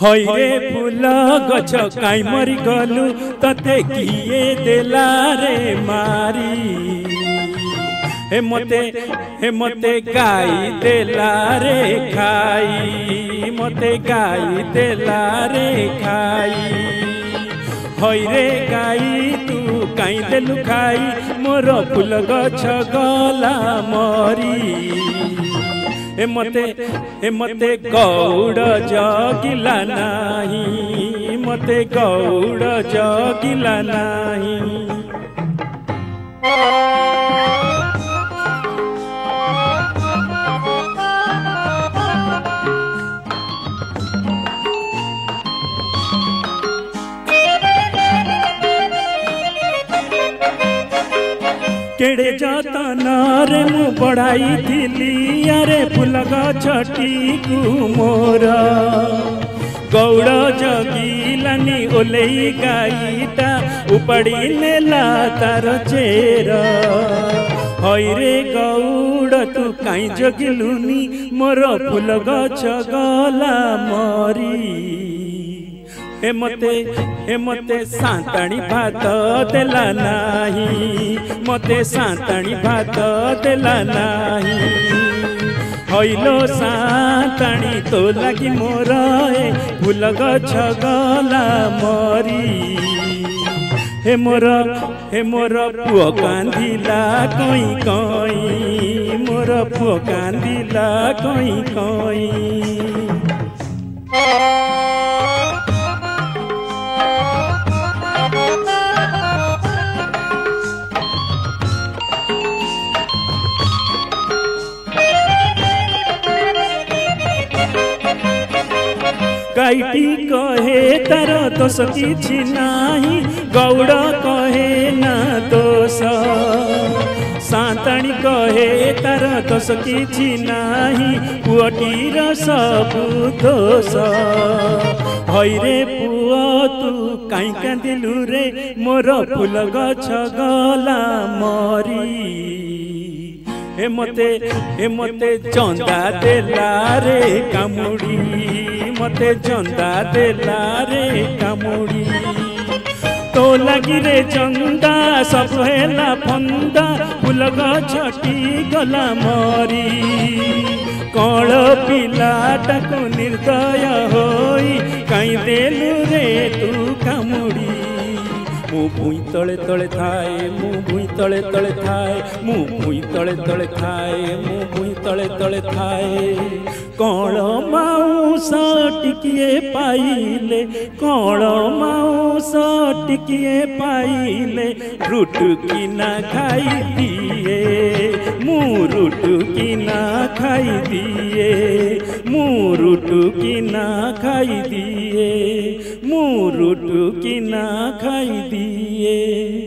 हईरे फूल गछ काई मरी गलु तते किए देला रे मारी। हे मते गाई देला रे खाई, मते गाई देला रे खाई। हईरे गाई तू काई देलु खाई, मोर फूल गछ गला मरी। हे मते गौड़ जगिला नाही, मते गौड़ जगिला नाही। केड़े जतन रे मु बढ़ाई थिली, अरे फूल गछटी कु मोर। गौड़ जगिलानी ओलेई गाईटा, उपाड़ी नेला तार चेर। हईरे गौड़ तू काई जगिलुनी, मोर फूल गछ गला मरी। हे मते सांताणी भात देला नाही, मते सांताणी भात देला नाही। हईलो सांताणी तो लागी मोर फूल गछ गला मरी। हे मोर पुओ कांदिला कई कई, मोर पुओ कांदिला कई कई। गाईटी कहे तार दोष किछि नाही, गौड़ कहे ना दोष। सांताणी कहे तार दोष किछि नाही, पुअटीर सबु दोष। हईरे पुआ तू काई कांदिलु रे, मोर फूल गछ गला मरी। हे मते चंदा देला रे कामुड़ी, मते चंदा देला रे कामुड़ी। तो लगी रे चंदा सब हेला फंदा, फूल गछटी गला मरी। कौन पिलाटाको निर्दय होई, काई देलु रे तू कामुड़ी। मु भुई तले तले थाए, मु भुई तले तले थाए, मु भुई तले तले थाए, मु भुई तले तले थाए। कौन माउस टिकिए पाइले, कौन माउस टिकिए पाइले। रुटु की ना खाई दिए, मु रुटु की ना खाई दिए, मु रुटु की ना खाई दिए, मु रुटु की ना खाई दिए।